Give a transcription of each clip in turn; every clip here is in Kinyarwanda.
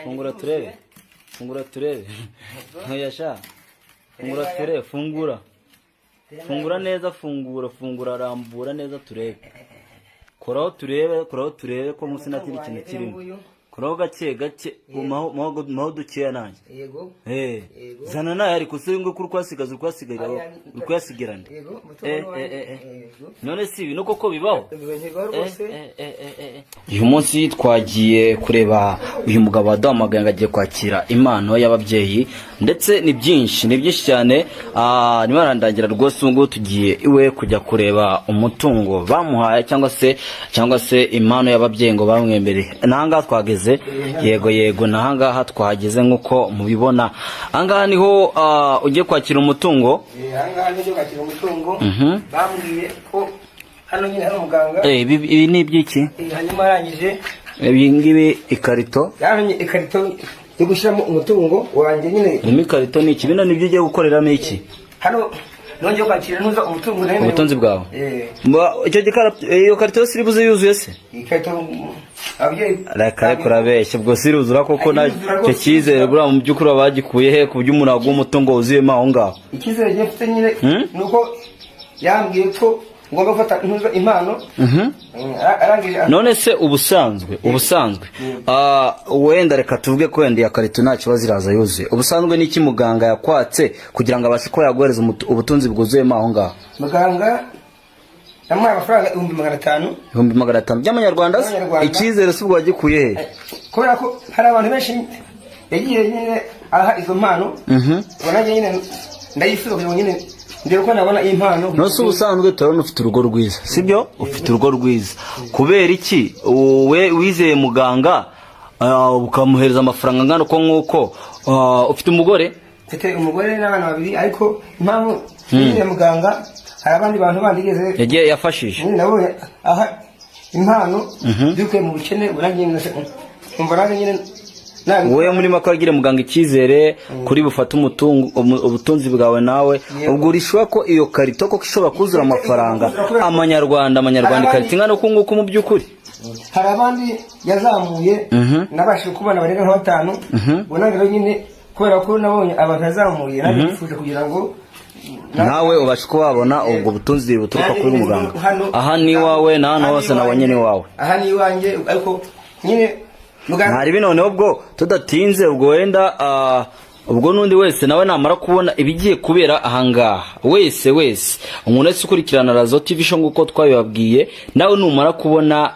Fungura turebe. Fungura turebe. Ntiyasha. Fungura turebe, fungura. Fungura neza, fungura rambura neza turebe. Koraho turebe ko musi nta kindi kintu kirimo. Koraho gake maho dukeya nanjye. Yego. Zana nayo ariko singo kuri kwasigaza ukwasigarana. None si ibi nuko ko bibaho. Uyu munsi twagiye kureba uyu mugabo waduhamagaye ngo agiye kwakira impano y'ababyeyi ndetse ni byinshi cyane. Nyuma randangira rwose ngo tugiye iwe kujya kureba umutungo bamuhaye cyangwa se impano y'ababyeyi ngo bamwembereye. Nanga twageze yego nahangaha twageze nkuko mubibona. Angaha niho ugiye kwakira umutungo. Angaha niho kwakira umutungo. Bambwiye ko hano nyine hari umuganga. Ibi ni ibyiki? Hanyuma arangije ibi ngibi ikarito. Yaranye ikarito yo gushyiramo umutungo wanjye nyine. Ni ikarito ni iki? Bino nibyo ugiye gukoreramo iki? Hano nongeye kwakira ntuza umutungo nawe. Ubutunzi bwawe. Icyo iyo karito yose iribuze yuzuye se? Ikarito abye Reka kurabeshya ubwo siruzura koko nacyo cyizere bura mu byukuri abagikuye he ku by'umuntu aguha umutungo wuzuyemo aho ngaho. Ikizere gifite nyine nuko yambwiye ko ngomba gufata impano. None se ubusanzwe wenda reka tuvuge ko wenda ya karito nta kibazo iraza yuzuye. Ubusanzwe n'iki muganga yakwatse kugira ngo abashe ko yaguhereza ubutunzi bwuzuyemo aho ngaho? Muganga yamuhaye amafaranga 500. 500 by'amanyarwanda. Ikizere se ubwo wagikuye he? Kubera ko hari abantu benshi yagiye nyine aha izo mpano. Ubona nyine ndayifuza kugira nyine ndero ko nabona impano. Nose ubusanzwe turabona ufite urugo rwiza, sibyo? Ufite urugo rwiza. Kubera iki wowe wizeye muganga ukamuhereza amafaranga ngano ko nkuko ufite umugore? Mfite umugore n'abana 2 ariko impamvu nyine muganga hari abandi bantu bandigeze yagiye yafashije. Nabonye aha impano duke mu bukene burangije umva nyine wowe muri makagire muganga ikizere kuri bufata ubutunzi bwawe nawe ubwo urishwa ko iyo karito ko ishobora kuzura amafaranga amanyarwanda karito ngano ko nguko mu byukuri. Hari abandi yazamuye nabashije kubona barenga 5. Ubona rero nyine kubera ko nabonye abantu yazamuye nabifuje kugira ngo nawe ubashe ko wabona ubwo butunzi buturuka kuri muganga. Aha ni wawe na hano hose nabonye ni wawe. Aha ni wanjye ariko nyine ntari binoneho ubwo tudatinze ubwo wenda ubwo nundi wese nawe namara kubona ibigiye kubera ahangaha wese umuntu wese ukurikirana Razo TV show nguko twabibabwiye nawe numara kubona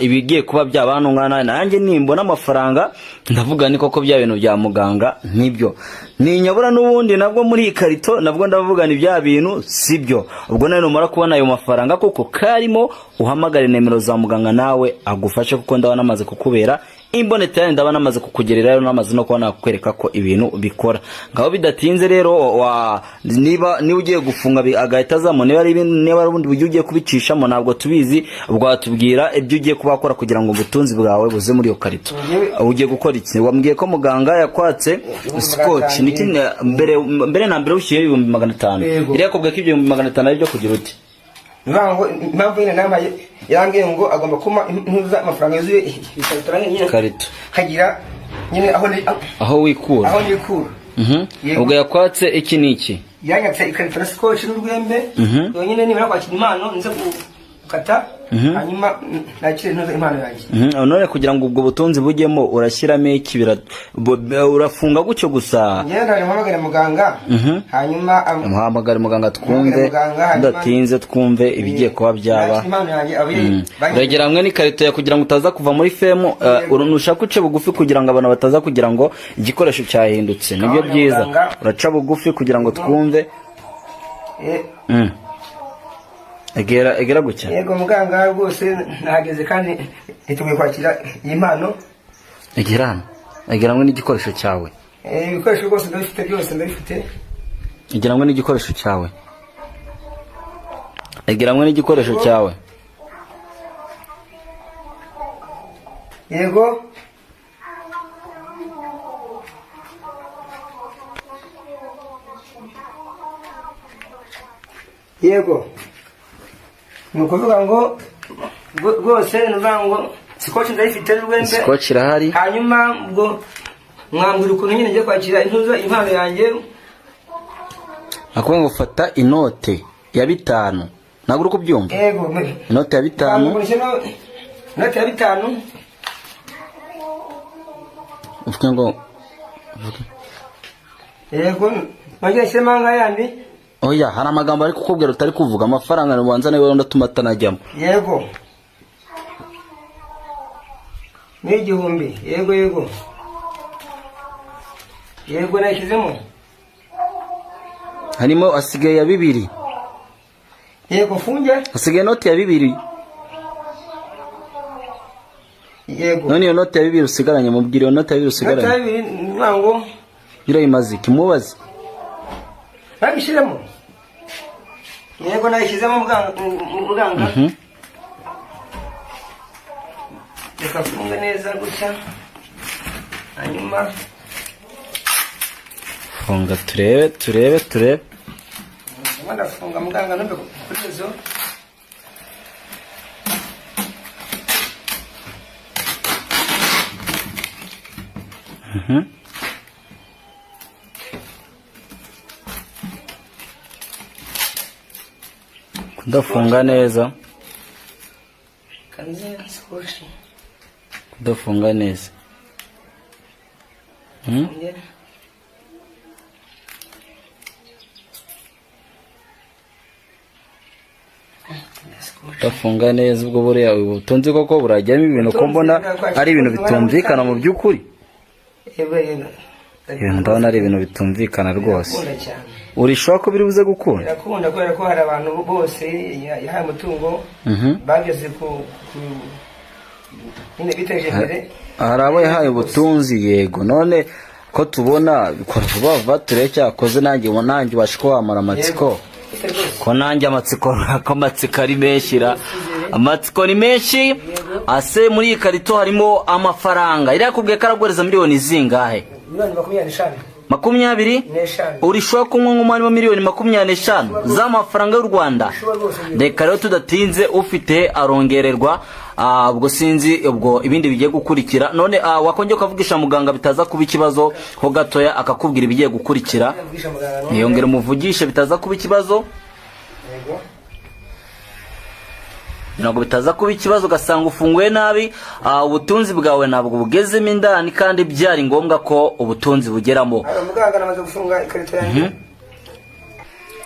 ibigiye kuba by'abantu ngana nanjye nimbona amafaranga ndavuga ni koko bya bintu bya muganga nibyo ni nyabura n'ubundi nabwo muri ikarito nabwo ndavuga ni bya bintu sibyo. Ubwo nawe numara kubona ayo mafaranga koko karimo uhamagare nimero za muganga nawe agufashe kuko ndabona amaze kukubera imboneta yandi ndabona amaze kukugerera rero namaze no kubona kukwereka ko ibintu bikora. Ngaho bidatinze rero niba ugiye gufunga agahita azamo niba ari ubundi buryo ugiye kubicishamo ntabwo tubizi. Ubwo watubwira ibyo ugiye kubakora kugira ngo ubutunzi bwawe buze muri iyo karito. Ugiye gukora iki? Wambwiye ko muganga yakwatse scotch niki mbere na mbere ushiye 500. Iri yakubwiye ko ibyo 500 ari byo kugira uti Nvango impamvu nyine namaye yangiye ngo agomba kuma ntuza amafaranga yuzuye karito kagira nyine aho wikura. Ubwo yakwatse iki niki? Yanyatse ikarito na scotch n'urwembe. Nyine nibara kwakira impano nze kata hanyuma nakire ntuza impano yanjye. None kugira ngo ubwo butunzi bujyemo urashyiramo iki urafunga gucyo gusa? Ngenda mpamagara muganga hanyuma muhamagara muganga twumve ndatinze twumve ibigiye kuba byaba. Uragera hamwe n'ikarito ya kugira ngo utaza kuva muri femu urunushaka uce bugufi kugira ngo abantu bataza kugira ngo igikoresho cyahindutse. Nibyo byiza uraca bugufi kugira ngo twumve. Egera gucya. Yego muganga rwose nahageze kandi niteguye kwakira iyi mpano. Egera hamwe n'igikoresho cyawe. Ibikoresho rwose ndabifite byose ndabifite. Egera hamwe n'igikoresho cyawe. Egera hamwe n'igikoresho cyawe. Yego. Yego. Nukuvuga ngo rwose nuvuga ngo Scotch ndayifite n'urwembe. Scotch irahari. Hanyuma ubwo mwambura ukuntu nyine ngiye kwakira intuzo impano yanjye. Akubwiye ngo fata inote ya 5. Nagura uko byumva. Yego. Inote ya 5. Inote ya 5. Uvuga ngo yego ngiye semanga yandi. Oya hari amagambo ari kukubwira utari kuvuga amafaranga n'ubanza nawe ndatuma atanajyamo. Yego. Ni 1000. Yego yego. Yego nakizemo. Harimo asigaye ya 2. Yego funge. Asigaye note ya 2. Yego. None iyo note ya 2 usigaranye mubwire iyo note ya 2 usigaranye. Note ya 2 nwango. Irayimaze kimubaze. Babishiremo. Yego nakizemo muganga. Reka funge neza gutya. Hanyuma funga turebe. Mwana funga muganga nombe kutezo. Kudafunga neza. Kanze Scotch. Kudafunga neza. Kudafunga neza ubwo buriya ubutunzi koko burajyamo ibintu ko mbona ari ibintu bitumvikana mu by'ukuri. Ibintu ndabona ari ibintu bitumvikana rwose. Urishaka ko biri buze gukunda. Birakunda kubera ko hari abantu bose yahaye umutungo bageze ku nyine biteje imbere. Hari abo yahaye ubutunzi yego none ko tubona bikora vuba tureke cyakoze nanjye ubashiko wamara amatsiko. Ko nanjye amatsiko ari menshira. Amatsiko ni menshi ase muri ikarito harimo amafaranga. Ira kubwiye karagoreza miliyoni zingahe? 20. Urishobora kunywa nk'umwanya miliyoni 25 z'amafaranga y'u Rwanda. Reka rero tudatinze ufite arongererwa ubwo sinzi ubwo ibindi bigiye gukurikira. None wakongeye ukavugisha muganga bitaza kuba ikibazo ho gatoya akakubwira ibigiye gukurikira. Yongera umuvugishe bitaza kuba ikibazo. Ntabwo bitaza kuba ikibazo gasanga ufunguye nabi. Ubutunzi bwawe ntabwo bugezemo indani kandi byari ngombwa ko ubutunzi bugeramo. Muganga namaze gufunga ikarito yanjye.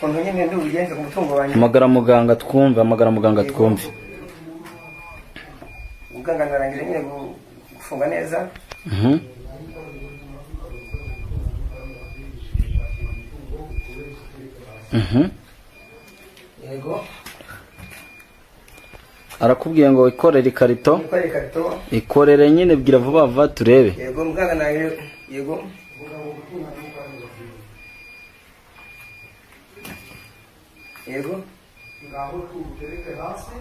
Kongo nyine ndubigenze ku mutungo wanjye. Amagara muganga twumve. Muganga narangije nyine gufunga neza. Yego. Arakubwiye ngo ikorere ikarito. Ikorere nyine bwira vuba turebe. Yego muganga nayo yego. Yego. Ngaho tutereke hasi.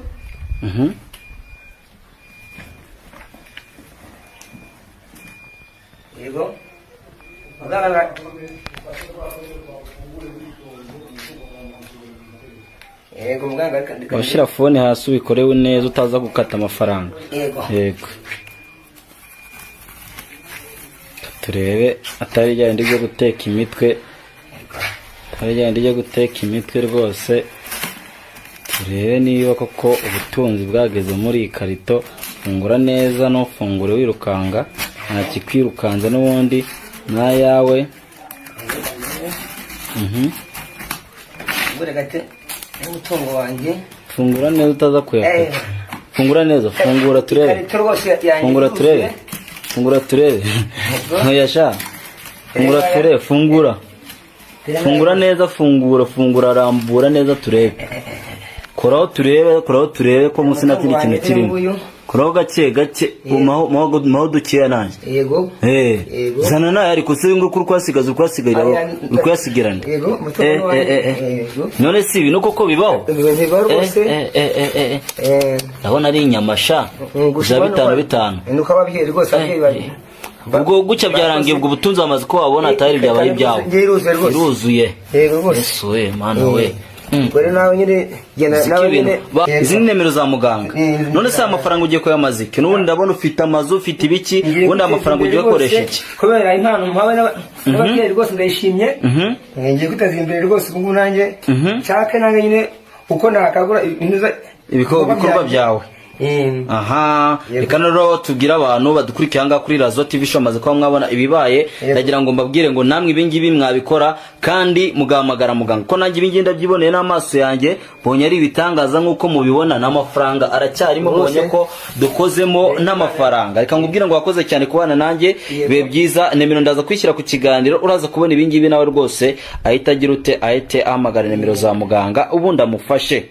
Yego. Muganga yego muganga Washira phone hasi ubikorewe neza utaza gukata amafaranga. Yego. Turebe atari ryandi ryo guteka imitwe. Atari ryandi ryo guteka imitwe rwose. Turebe niba koko ubutunzi bwageze muri ikarito. Fungura neza no fungure wirukanga. Nta kikwirukanza n'ubundi nayawe. Ngure gate umutungo wanjye. Fungura neza utaza kuyakata. Fungura neza, fungura turebe. Fungura turebe. Ntiyasha. Fungura turebe, fungura. Fungura neza, fungura rambura neza turebe. Koraho turebe ko musi nta kindi kintu kirimo. Koraho gake maho dukeya nanjye. Yego. Zana nayo ariko se ngo kurwasigaza ukwasigarana. Yego, mutungo wanjye. None si ibintu koko bibaho. Bibaho rwose. Ndabona ari inyamasha. Za 5. Nuko ababyeyi rwose ababyeyi ubwo gucya byarangiye ubwo butunzi amaze ko wabona atari byabaye ibyawe. Iruzuye. Yego rwose. Yesu mana we. ubwo rero nawe nyine genda nawe nyine izi ni nimero za muganga. None se amafaranga ugiye kuyamaza iki? N'ubundi ndabona ufite amazu, ufite ibiki, ubundi amafaranga ugiye gukoresha iki? Kubera impano mpawe n'ababyeyi rwose ndayishimye, ngiye guteza imbere rwose ubu nanjye nshake nanjye nyine uko nakagura ibikorwa byawe. Aha, reka rero tubwira abantu badukurikiye hanga kuri Razo TV show maze kwa mwabona ibibaye, ndagira ngo mbabwire ngo namwe ibingibi mwabikora kandi mugahamagara muganga, ko nanjye ibingi ndabyiboneye n'amaso yanjye, bonye ari ibitangaza nkuko mubibona, n'amafaranga aracyarimo, bonye ko dukozemo n'amafaranga. Reka ngubwire ngo wakoze cyane kubana nanjye, be byiza. Nimero ndaza kwishyira ku kiganiro, uraza kubona ibingibi nawe rwose ahita agira ute ahite ahamagara nimero za muganga ubundi amufashe.